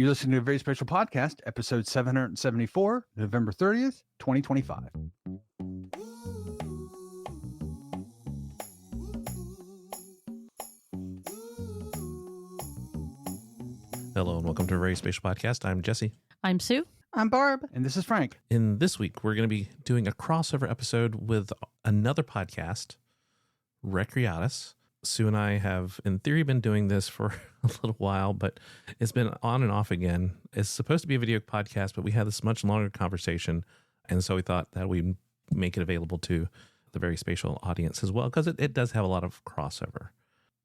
You're listening to a Very Special Podcast, episode 774, November 30th, 2025. Hello and welcome to a Very Spatial Podcast. I'm Jesse. I'm Sue. I'm Barb. And this is Frank. In this week, we're going to be doing a crossover episode with another podcast, VerySpatial. Sue and I have, in theory, been doing this for a little while, but it's been on and off again. It's supposed to be a video podcast, but we had this much longer conversation, and so we thought that we'd make it available to the Very Spatial audience as well, because it does have a lot of crossover.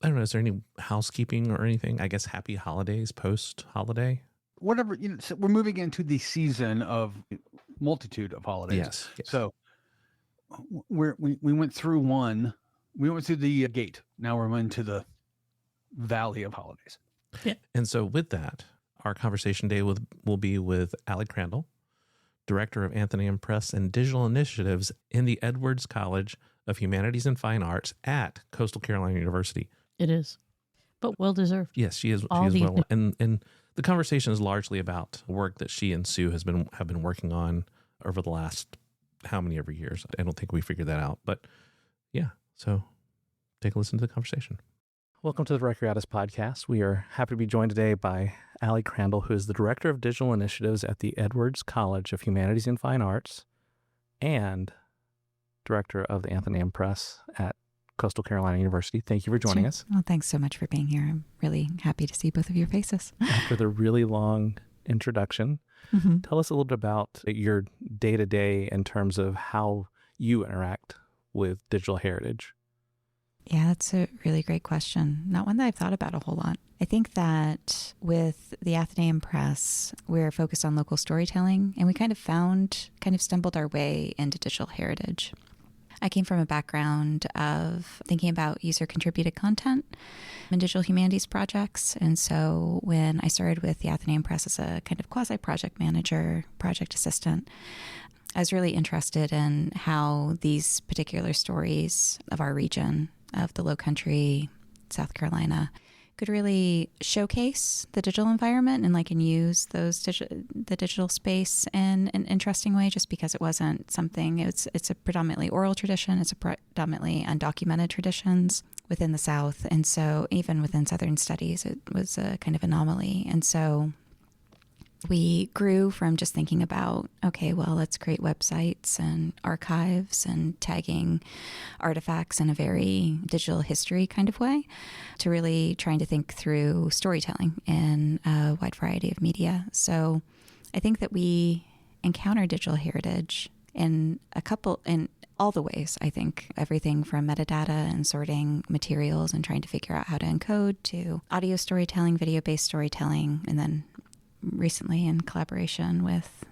I don't know, is there any housekeeping or anything? I guess happy holidays post-holiday? Whatever, so we're moving into the season of multitude of holidays. Yes. So we went through one. We went through the gate. Now we're into the valley of holidays. Yeah. And so with that, our conversation today will be with Alli Crandell, Director of Athenaeum Press and Digital Initiatives in the Edwards College of Humanities and Fine Arts at Coastal Carolina University. It is, but well-deserved. Yes, she is well. And the conversation is largely about work that she and Sue have been working on over the last how many ever years. I don't think we figured that out, but yeah. So take a listen to the conversation. Welcome to the VerySpatial Podcast. We are happy to be joined today by Alli Crandell, who is the Director of Digital Initiatives at the Edwards College of Humanities and Fine Arts and Director of the Athenaeum Press at Coastal Carolina University. Thank you for joining us. Well, thanks so much for being here. I'm really happy to see both of your faces. After the really long introduction, tell us a little bit about your day-to-day in terms of how you interact with digital heritage. Yeah, that's a really great question. Not one that I've thought about a whole lot. I think that with the Athenaeum Press, we're focused on local storytelling, and we kind of stumbled our way into digital heritage. I came from a background of thinking about user-contributed content in digital humanities projects. And so when I started with the Athenaeum Press as a kind of quasi-project manager, project assistant, I was really interested in how these particular stories of our region, of the Lowcountry, South Carolina, could really showcase the digital environment and use the digital space in an interesting way, just because it wasn't something, it's a predominantly oral tradition, it's a predominantly undocumented traditions within the South. And so even within Southern studies, it was a kind of anomaly. And so we grew from just thinking about, okay, well, let's create websites and archives and tagging artifacts in a very digital history kind of way, to really trying to think through storytelling in a wide variety of media. So I think that we encounter digital heritage in all the ways. I think everything from metadata and sorting materials and trying to figure out how to encode, to audio storytelling, video-based storytelling, and then recently in collaboration with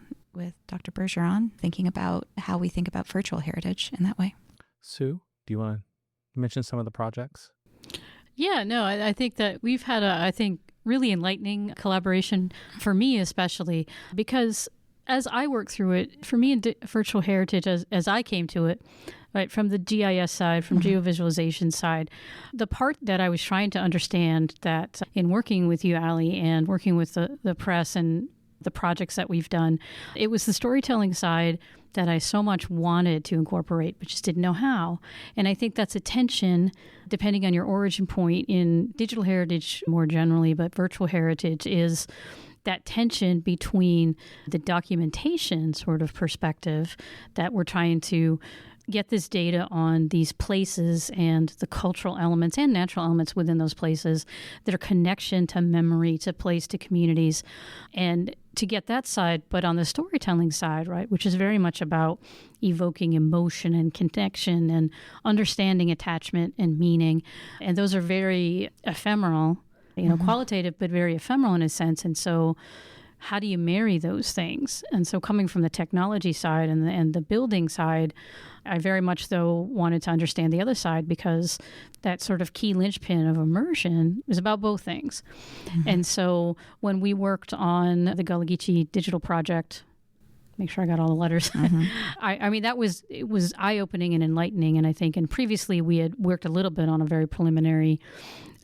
Dr. Bergeron, thinking about how we think about virtual heritage in that way. Sue, do you want to mention some of the projects? Yeah, no, I think that we've had really enlightening collaboration, for me especially, because as I work through it, for me in virtual heritage, as I came to it, right, from the GIS side, from geovisualization side, the part that I was trying to understand, that in working with you, Alli, and working with the press and the projects that we've done, it was the storytelling side that I so much wanted to incorporate, but just didn't know how. And I think that's a tension, depending on your origin point in digital heritage more generally, but virtual heritage is that tension between the documentation sort of perspective that we're trying to get this data on these places and the cultural elements and natural elements within those places, their connection to memory, to place, to communities, and to get that side. But on the storytelling side, right, which is very much about evoking emotion and connection and understanding attachment and meaning. And those are very ephemeral, qualitative, but very ephemeral in a sense. And so how do you marry those things? And so coming from the technology side and the building side, I very much, though, wanted to understand the other side, because that sort of key linchpin of immersion is about both things. And so when we worked on the Gullah Geechee digital project, make sure I got all the letters. I mean, it was eye-opening and enlightening. And I think, and previously we had worked a little bit on a very preliminary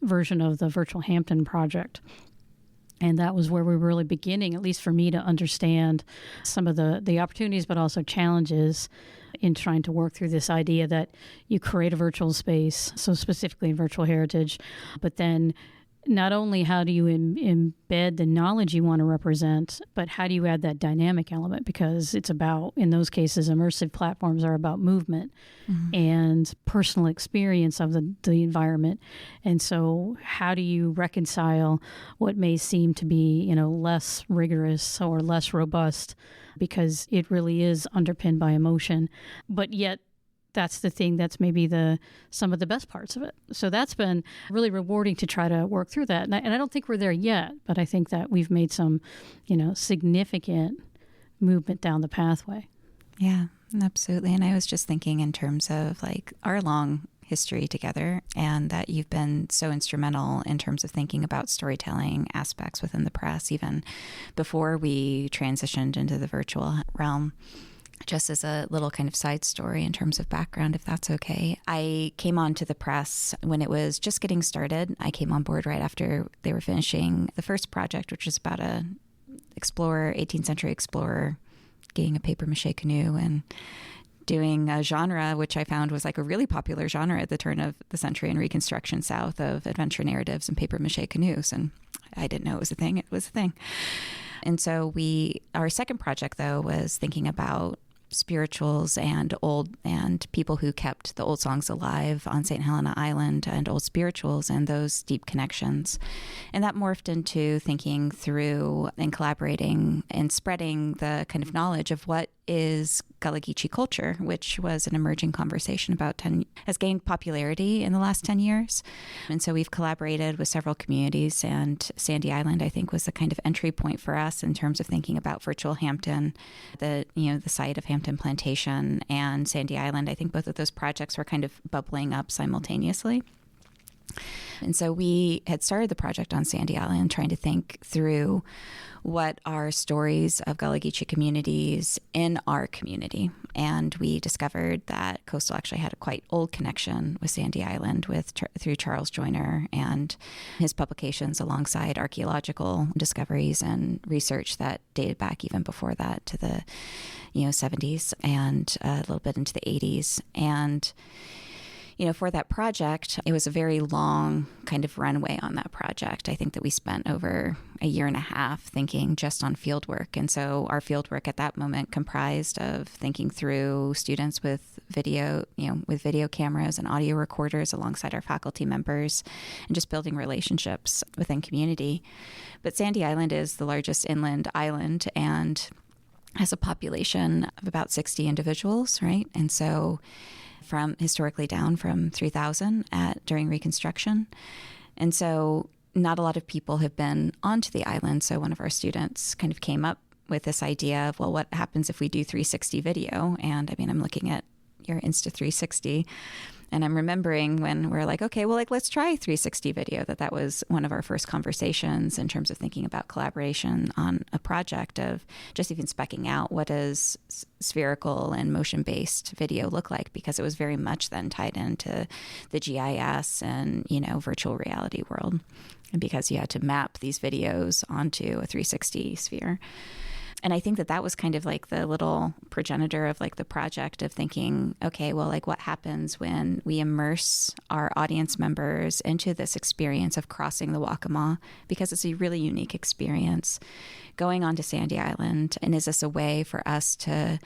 version of the Virtual Hampton project. And that was where we were really beginning, at least for me, to understand some of the opportunities, but also challenges in trying to work through this idea that you create a virtual space, so specifically in virtual heritage, but then not only how do you embed the knowledge you want to represent, but how do you add that dynamic element? Because it's about, in those cases, immersive platforms are about movement and personal experience of the environment. And so how do you reconcile what may seem to be, less rigorous or less robust, because it really is underpinned by emotion, but yet that's the thing that's maybe some of the best parts of it. So that's been really rewarding to try to work through that. And I don't think we're there yet, but I think that we've made some, significant movement down the pathway. Yeah, absolutely. And I was just thinking in terms of like our long history together, and that you've been so instrumental in terms of thinking about storytelling aspects within the press, even before we transitioned into the virtual realm. Just as a little kind of side story in terms of background, if that's okay, I came onto the press when it was just getting started. I came on board right after they were finishing the first project, which was about a 18th century explorer getting a papier-mâché canoe and doing a genre, which I found was like a really popular genre at the turn of the century in Reconstruction South, of adventure narratives and papier-mâché canoes. And I didn't know it was a thing. It was a thing. And so our second project, though, was thinking about spirituals and people who kept the old songs alive on St. Helena Island, and old spirituals and those deep connections. And that morphed into thinking through and collaborating and spreading the kind of knowledge of what is Gullah Geechee culture, which was an emerging conversation has gained popularity in the last 10 years. And so we've collaborated with several communities, and Sandy Island, I think, was the kind of entry point for us in terms of thinking about virtual Hampton, the site of Hampton Plantation and Sandy Island. I think both of those projects were kind of bubbling up simultaneously. And so we had started the project on Sandy Island, trying to think through what are stories of Gullah Geechee communities in our community. And we discovered that Coastal actually had a quite old connection with Sandy Island through Charles Joyner and his publications, alongside archaeological discoveries and research that dated back even before that to the 70s and a little bit into the 80s. And for that project, it was a very long kind of runway on that project. I think that we spent over a year and a half thinking just on field work. And so our field work at that moment comprised of thinking through students with video cameras and audio recorders alongside our faculty members, and just building relationships within community. But Sandy Island is the largest inland island and has a population of about 60 individuals, right? And so from historically down from 3,000 during Reconstruction. And so not a lot of people have been onto the island. So one of our students kind of came up with this idea of, well, what happens if we do 360 video? And I mean, I'm looking at your Insta360, and I'm remembering when we're like, okay, well, like, let's try 360 video, that was one of our first conversations in terms of thinking about collaboration on a project, of just even speccing out what does spherical and motion-based video look like, because it was very much then tied into the GIS and, virtual reality world, and because you had to map these videos onto a 360 sphere. And I think that was kind of like the little progenitor of like the project of thinking, okay, well, like, what happens when we immerse our audience members into this experience of crossing the Waccamaw, because it's a really unique experience going onto Sandy Island. And is this a way for us to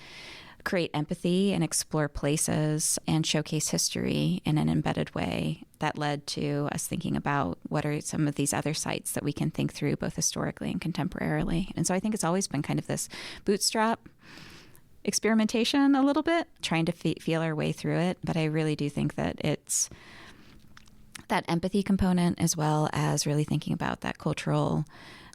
create empathy and explore places and showcase history in an embedded way that led to us thinking about what are some of these other sites that we can think through both historically and contemporarily. And so I think it's always been kind of this bootstrap experimentation a little bit, trying to feel our way through it. But I really do think that it's that empathy component, as well as really thinking about that cultural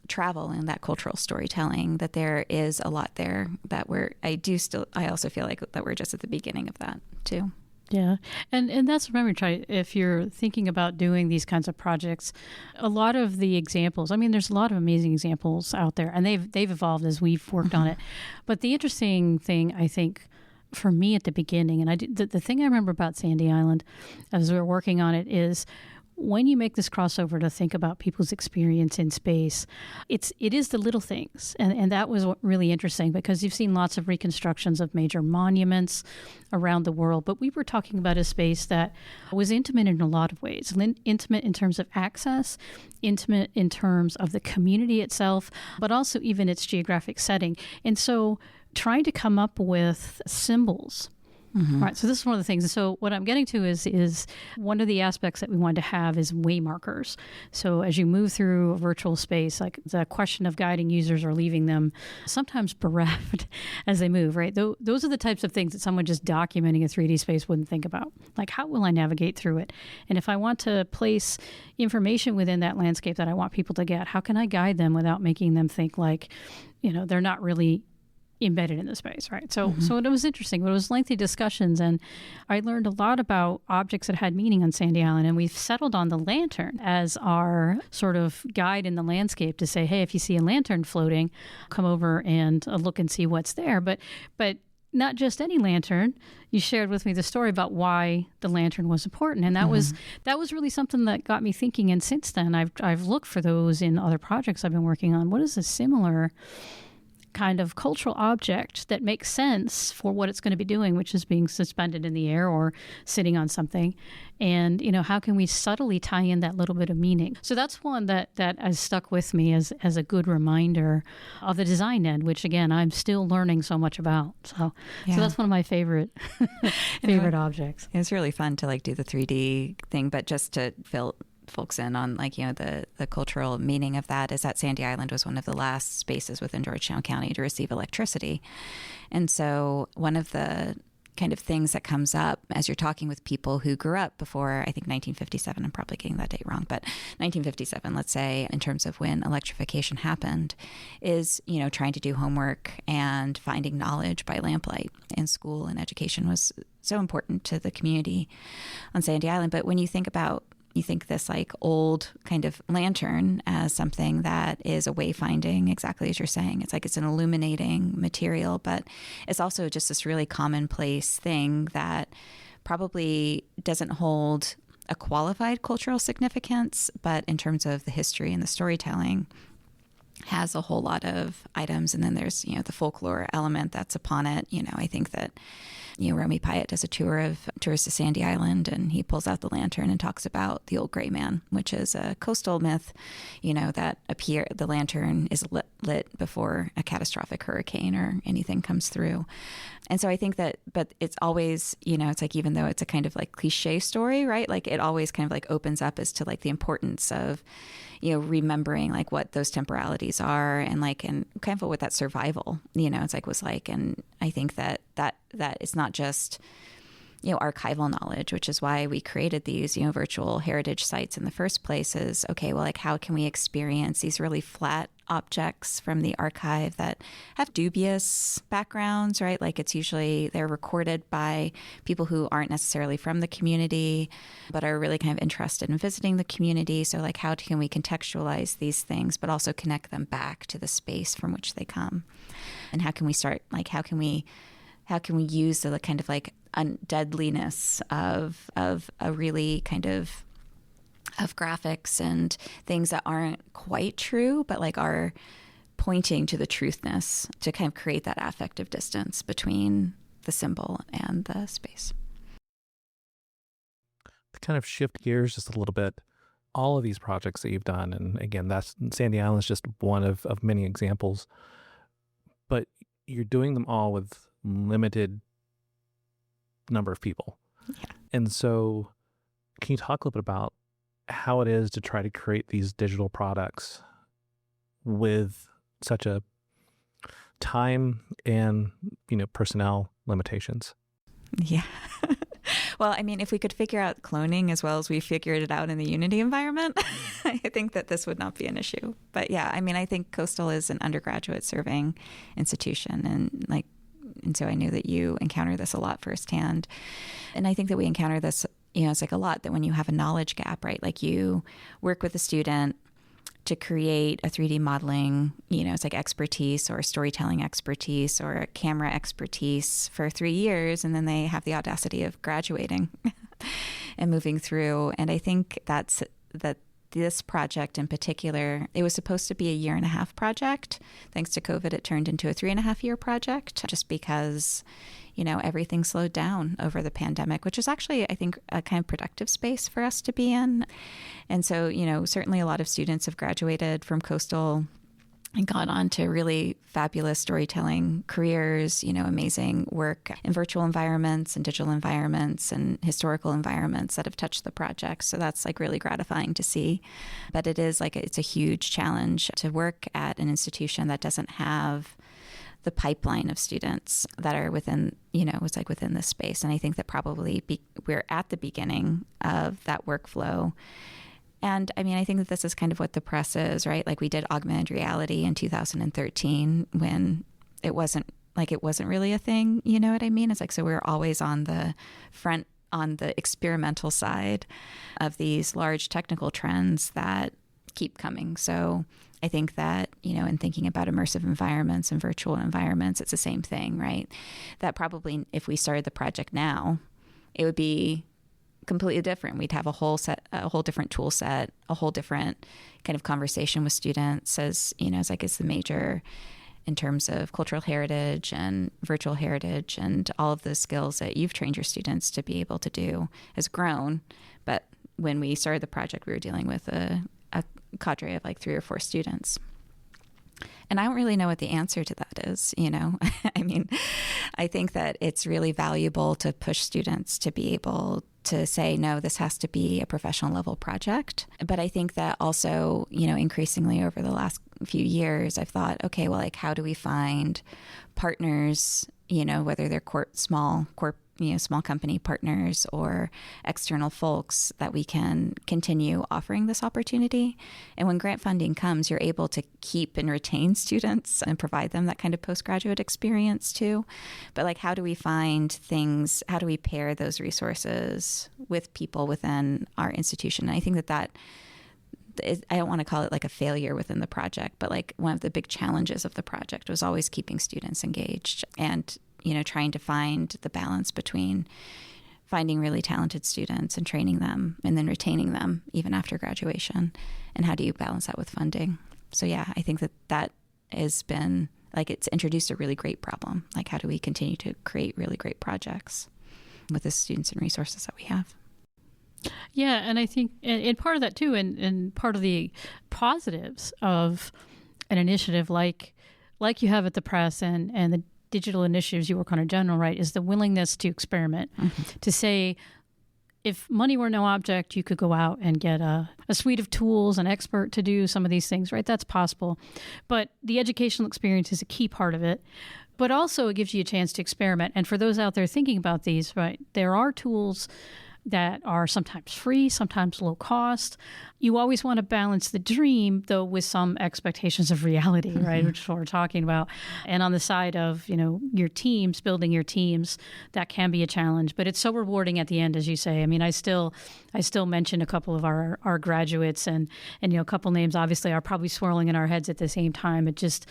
travel and that cultural storytelling, that there is a lot there that I also feel like that we're just at the beginning of that too. Yeah. And that's, remember, if you're thinking about doing these kinds of projects, a lot of the examples, I mean, there's a lot of amazing examples out there, and they've evolved as we've worked on it. But the interesting thing, I think, for me at the beginning, and the thing I remember about Sandy Island as we were working on it, is when you make this crossover to think about people's experience in space, it is the little things. And that was really interesting, because you've seen lots of reconstructions of major monuments around the world. But we were talking about a space that was intimate in a lot of ways, intimate in terms of access, intimate in terms of the community itself, but also even its geographic setting. And so trying to come up with symbols. Mm-hmm. Right. So this is one of the things. And so what I'm getting to is one of the aspects that we wanted to have is waymarkers. So as you move through a virtual space, like the question of guiding users or leaving them sometimes bereft as they move, right? Those are the types of things that someone just documenting a 3D space wouldn't think about. Like, how will I navigate through it? And if I want to place information within that landscape that I want people to get, how can I guide them without making them think like, they're not really embedded in the space, right? So it was interesting, but it was lengthy discussions, and I learned a lot about objects that had meaning on Sandy Island, and we've settled on the lantern as our sort of guide in the landscape to say, hey, if you see a lantern floating, come over and look and see what's there. But not just any lantern. You shared with me the story about why the lantern was important, and that was really something that got me thinking. And since then, I've looked for those in other projects I've been working on. What is a similar kind of cultural object that makes sense for what it's going to be doing, which is being suspended in the air or sitting on something? And, how can we subtly tie in that little bit of meaning? So that's one that has stuck with me as a good reminder of the design end, which, again, I'm still learning so much about. So that's one of my favorite objects. It was really fun to do the 3D thing, but just to fill folks in on the cultural meaning of that is that Sandy Island was one of the last spaces within Georgetown County to receive electricity. And so one of the kind of things that comes up as you're talking with people who grew up before, I think 1957, I'm probably getting that date wrong, but 1957, let's say, in terms of when electrification happened, is, trying to do homework and finding knowledge by lamplight in school, and education was so important to the community on Sandy Island. But when you think this old kind of lantern as something that is a wayfinding, exactly as you're saying. It's an illuminating material, but it's also just this really commonplace thing that probably doesn't hold a qualified cultural significance, but in terms of the history and the storytelling, has a whole lot of items. And then there's, the folklore element that's upon it. I think that Romy Pyatt does a tours to Sandy Island, and he pulls out the lantern and talks about the Old Gray Man, which is a coastal myth, that the lantern is lit before a catastrophic hurricane or anything comes through. And so I think that, but it's always, it's even though it's a kind of cliche story, right? it always kind of opens up as to the importance of, remembering what those temporalities are, and and kind of what that survival, was like. And I think that it's not just, archival knowledge, which is why we created these, virtual heritage sites in the first place, is, okay, well, how can we experience these really flat objects from the archive that have dubious backgrounds, right? It's usually they're recorded by people who aren't necessarily from the community, but are really kind of interested in visiting the community. So how can we contextualize these things, but also connect them back to the space from which they come? And how can we start, how can we use the kind of undeadliness of a really kind of graphics and things that aren't quite true, but are pointing to the truthness, to kind of create that affective distance between the symbol and the space. To kind of shift gears just a little bit, all of these projects that you've done, and again, that's Sandy Island is just one of many examples, but you're doing them all with limited number of people. Yeah. And so can you talk a little bit about how it is to try to create these digital products with such a time and, personnel limitations? Yeah. Well, I mean, if we could figure out cloning as well as we figured it out in the Unity environment, I think that this would not be an issue. But yeah, I mean, I think Coastal is an undergraduate serving institution, and so I knew that you encounter this a lot firsthand. And I think that we encounter this, it's a lot that when you have a knowledge gap, right? You work with a student to create a 3D modeling, it's expertise or storytelling expertise or camera expertise for 3 years, and then they have the audacity of graduating. and moving through. And I think that this project in particular, it was supposed to be a 1.5-year project. Thanks to COVID, it turned into a 3.5-year project just because, everything slowed down over the pandemic, which is actually, I think, a kind of productive space for us to be in. And so, certainly a lot of students have graduated from Coastal and gone on to really fabulous storytelling careers, amazing work in virtual environments and digital environments and historical environments that have touched the project. So that's like really gratifying to see. But it is it's a huge challenge to work at an institution that doesn't have the pipeline of students that are within, within this space. And I think that probably we're at the beginning of that workflow. And I mean, I think that this is kind of what the press is, right? Like we did augmented reality in 2013 when it wasn't really a thing. You know what I mean? It's so we're always on the front, on the experimental side of these large technical trends that keep coming. So I think that, in thinking about immersive environments and virtual environments, it's the same thing, right? That probably if we started the project now, it would be completely different. We'd have a whole different tool set, a whole different kind of conversation with students as, it's the major in terms of cultural heritage and virtual heritage and all of the skills that you've trained your students to be able to do has grown. But when we started the project, we were dealing with a cadre of 3 or 4 students. And I don't really know what the answer to that is, I mean, I think that it's really valuable to push students to be able to say, no, this has to be a professional level project. But I think that also, increasingly over the last few years, I've thought, okay, well, how do we find partners, whether they're small company partners or external folks that we can continue offering this opportunity. And when grant funding comes, you're able to keep and retain students and provide them that kind of postgraduate experience too. But how do we find things, how do we pair those resources with people within our institution? And I think that I don't want to call it a failure within the project, but one of the big challenges of the project was always keeping students engaged and trying to find the balance between finding really talented students and training them and then retaining them even after graduation. And how do you balance that with funding? So yeah, I think that has been it's introduced a really great problem. How do we continue to create really great projects with the students and resources that we have? Yeah, and I think and part of that too, and part of the positives of an initiative like you have at the press and the digital initiatives you work on in general, right, is the willingness to experiment, to say, if money were no object, you could go out and get a suite of tools, an expert to do some of these things, right? That's possible. But the educational experience is a key part of it. But also it gives you a chance to experiment. And for those out there thinking about these, right, there are tools that are sometimes free, sometimes low cost. You always want to balance the dream, though, with some expectations of reality, right, which is what we're talking about. And on the side of, your teams, building your teams, that can be a challenge. But it's so rewarding at the end, as you say. I mean, I still mention a couple of our graduates and a couple names obviously are probably swirling in our heads at the same time. It just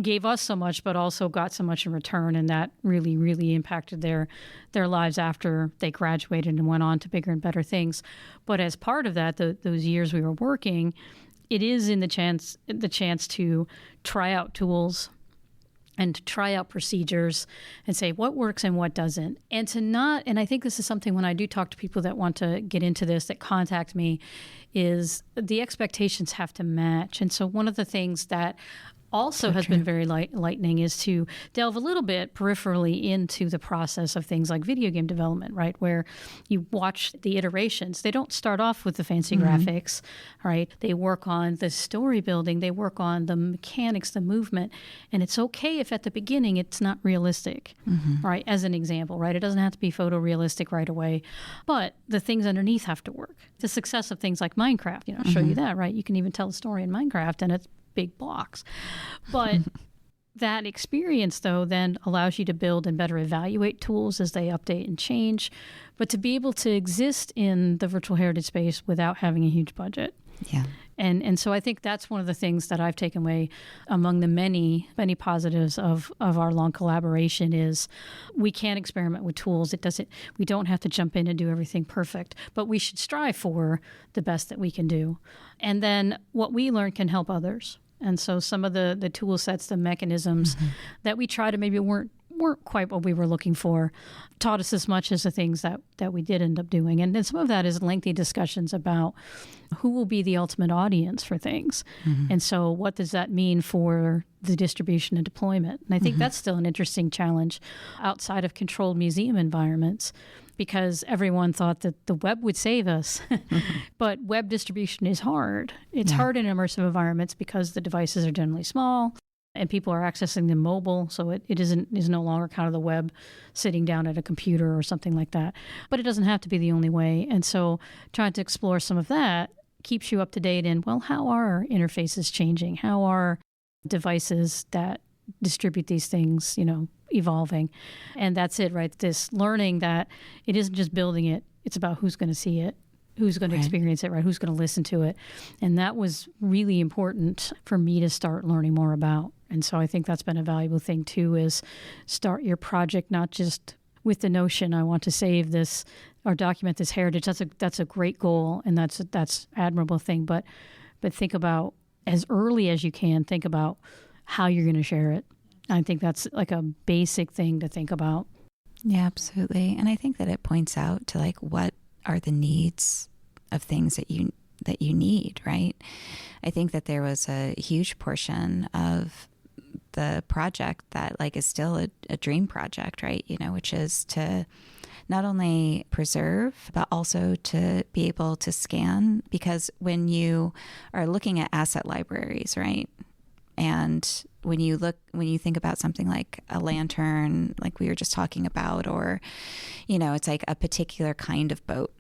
gave us so much, but also got so much in return. And that really, really impacted their lives after they graduated and went on to bigger and better things. But as part of that, those years we were working, it is in the chance to try out tools and to try out procedures and say what works and what doesn't. And I think this is something when I do talk to people that want to get into this, that contact me, is the expectations have to match. And so one of the things that also has been very lightning is to delve a little bit peripherally into the process of things like video game development, right? Where you watch the iterations. They don't start off with the fancy graphics, right? They work on the story building. They work on the mechanics, the movement. And it's okay if at the beginning it's not realistic, right? As an example, right? It doesn't have to be photorealistic right away, but the things underneath have to work. The success of things like Minecraft, show you that, right? You can even tell a story in Minecraft and it's big blocks. But that experience, though, then allows you to build and better evaluate tools as they update and change, but to be able to exist in the virtual heritage space without having a huge budget And so I think that's one of the things that I've taken away among the many positives of our long collaboration is we can experiment with tools. We don't have to jump in and do everything perfect, but we should strive for the best that we can do. And then what we learn can help others. And so some of the tool sets, the mechanisms that we tried to maybe weren't quite what we were looking for, taught us as much as the things that we did end up doing. And then some of that is lengthy discussions about who will be the ultimate audience for things. And so what does that mean for the distribution and deployment? And I think that's still an interesting challenge outside of controlled museum environments, because everyone thought that the web would save us. But web distribution is hard. It's hard in immersive environments because the devices are generally small and people are accessing them mobile, so it is no longer kind of the web sitting down at a computer or something like that. But it doesn't have to be the only way. And so trying to explore some of that keeps you up to date in, well, how are interfaces changing? How are devices that distribute these things, evolving? And that's it, right? This learning that it isn't just building it, it's about who's going to see it, who's going to experience it, right? Who's going to listen to it. And that was really important for me to start learning more about. And so I think that's been a valuable thing too, is start your project not just with the notion I want to save this or document this heritage. That's a great goal, and that's admirable thing. But think about, as early as you can, think about how you're going to share it. I think that's like a basic thing to think about. Yeah, absolutely. And I think that it points out to like what are the needs of things that you need, right? I think that there was a huge portion of the project that like is still a dream project, right? Which is to not only preserve, but also to be able to scan, because when you are looking at asset libraries, right? And when you think about something like a lantern, like we were just talking about, or, it's like a particular kind of boat,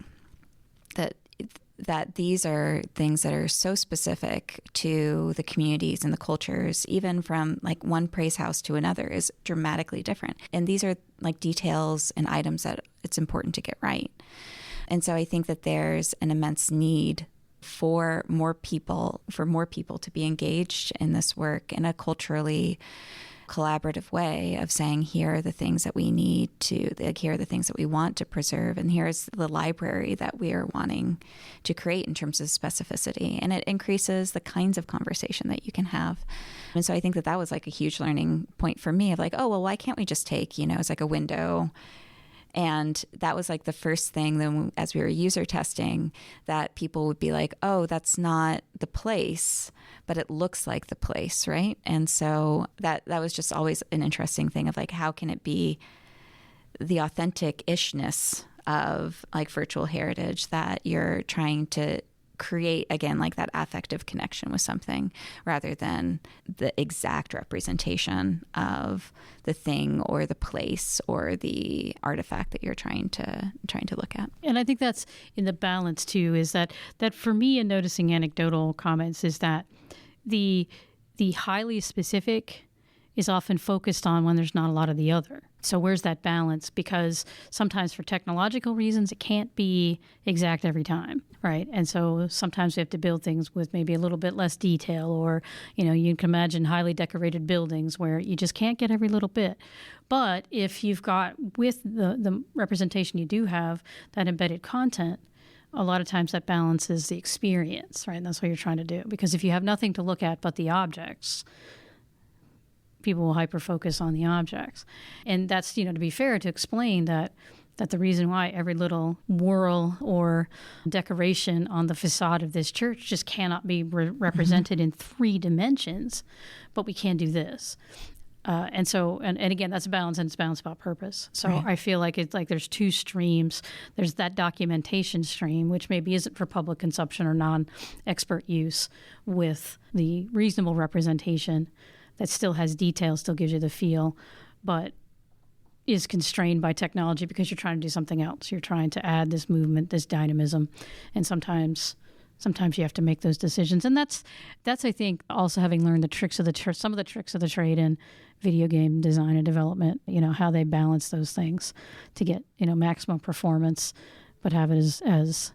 that these are things that are so specific to the communities and the cultures, even from like one praise house to another is dramatically different. And these are like details and items that it's important to get right. And so I think that there's an immense need for more people to be engaged in this work in a culturally collaborative way of saying, here are the things that we need to, like, here are the things that we want to preserve, and here's the library that we are wanting to create in terms of specificity. And it increases the kinds of conversation that you can have. And so I think that was like a huge learning point for me of like, oh, well, why can't we just take, it's like a window. And that was like the first thing then as we were user testing, that people would be like, oh, that's not the place, but it looks like the place, right? And so that was just always an interesting thing of like, how can it be the authentic-ishness of like virtual heritage that you're trying to create, again, like that affective connection with something rather than the exact representation of the thing or the place or the artifact that you're trying to look at. And I think that's in the balance too, is that for me in noticing anecdotal comments is that the highly specific is often focused on when there's not a lot of the other. So where's that balance? Because sometimes for technological reasons, it can't be exact every time, right? And so sometimes we have to build things with maybe a little bit less detail, or, you can imagine highly decorated buildings where you just can't get every little bit. But if you've got, with the representation you do have, that embedded content, a lot of times that balances the experience, right? And that's what you're trying to do. Because if you have nothing to look at but the objects, people will hyper-focus on the objects. And that's, to be fair, to explain that the reason why every little whorl or decoration on the facade of this church just cannot be represented in 3 dimensions, but we can do this. And so, and again, that's a balance, and it's balance about purpose. So right. I feel like it's like there's 2 streams. There's that documentation stream, which maybe isn't for public consumption or non-expert use, with the reasonable representation that still has detail, still gives you the feel, but is constrained by technology because you're trying to do something else. You're trying to add this movement, this dynamism, and sometimes you have to make those decisions. And that's I think, also having learned some of the tricks of the trade in video game design and development, how they balance those things to get, maximum performance, but have it as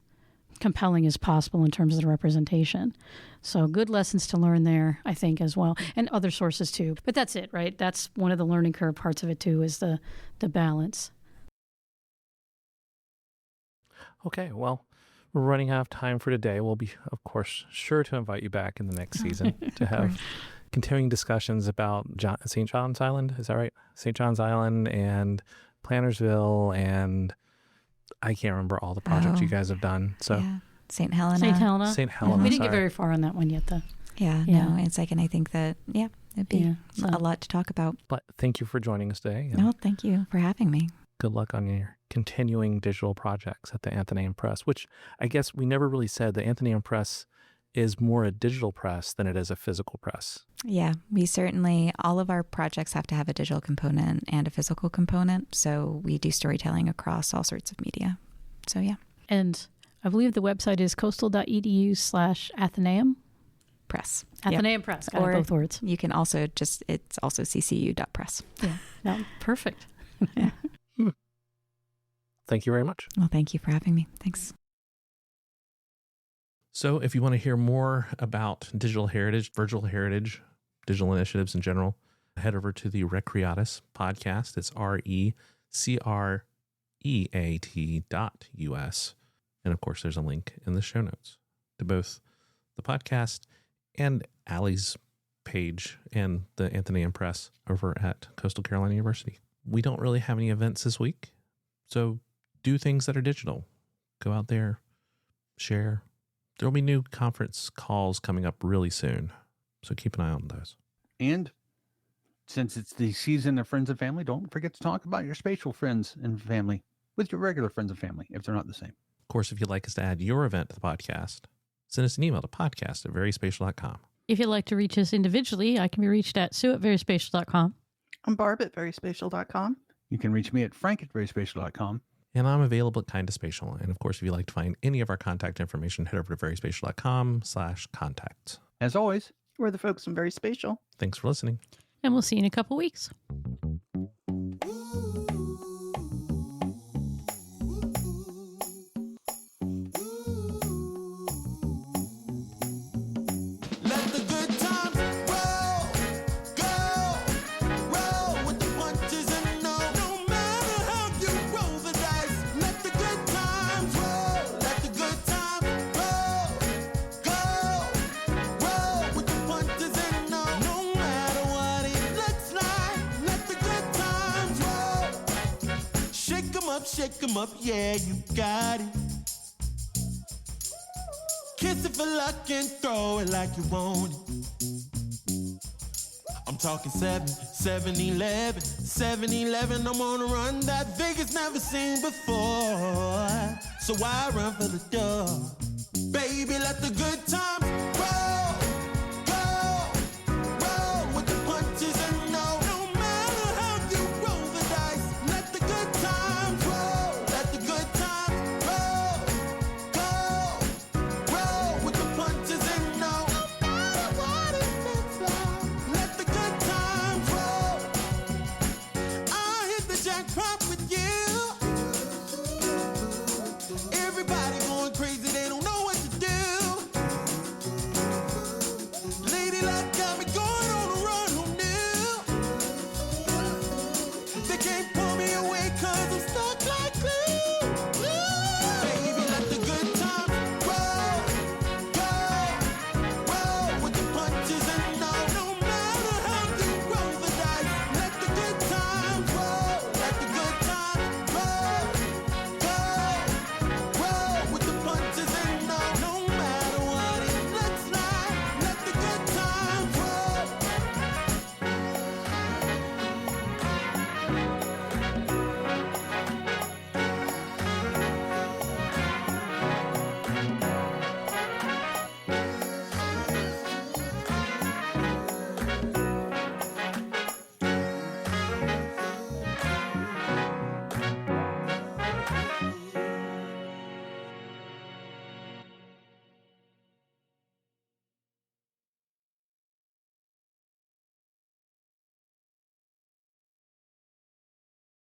compelling as possible in terms of the representation. So good lessons to learn there, I think, as well, and other sources too. But that's it, right? That's one of the learning curve parts of it too, is the balance. Okay, well, we're running out of time for today. We'll be, of course, sure to invite you back in the next season to have continuing discussions about St. John's Island. Is that right? St. John's Island and Plantersville, and I can't remember all the projects you guys have done. So Yeah. St. Helena. St. Helena. St. Helena. We didn't get sorry. very far on that one yet, though. Yeah, Yeah. no, it's like, and I think that, it'd be So- a lot to talk about. But thank you for joining us today. And No, thank you for having me. good luck on your continuing digital projects at the Athenaeum Press, which I guess we never really said. The Athenaeum Press is more a digital press than it is a physical press. Yeah, we certainly, all of our projects have to have a digital component and a physical component. So we do storytelling across all sorts of media. So yeah, And I believe the website is coastal.edu/Athenaeum. press. Athenaeum Press, got Or- it, both words. You can also it's also ccu.press. Yeah, no, perfect. Thank you very much. Well, thank you for having me. Thanks. So if you want to hear more about digital heritage, virtual heritage, digital initiatives in general, head over to the Recreatus podcast. It's RECREAT.US. And of course, there's a link in the show notes to both the podcast and Alli's page and the Athenaeum Press over at Coastal Carolina University. We don't really have any events this week, so do things that are digital. Go out there, share. There'll be new conference calls coming up really soon, so keep an eye on those. And since it's the season of friends and family, don't forget to talk about your spatial friends and family with your regular friends and family if they're not the same. Of course, if you'd like us to add your event to the podcast, send us an email to podcast@veryspatial.com. If you'd like to reach us individually, I can be reached at sue@veryspatial.com. I'm Barb at VerySpatial.com. You can reach me at frank@veryspatial.com. And I'm available at Kinda Spatial. And of course, if you'd like to find any of our contact information, head over to veryspatial.com/contact. As always, We're the folks from Very Spatial. Thanks for listening. And we'll see you in a couple weeks. Let the good times roll, go, roll with the punches and no matter how you roll the dice. Let the good times roll, let the good times roll, go, roll with the punches and no matter what it looks like. Let the good times roll. Shake 'em up, yeah, you got it. Kiss it for luck and throw it like you want it. I'm talking 7-Eleven, 7-Eleven. I'm on a run that Vegas never seen before. So why run for the door? Baby, let the good times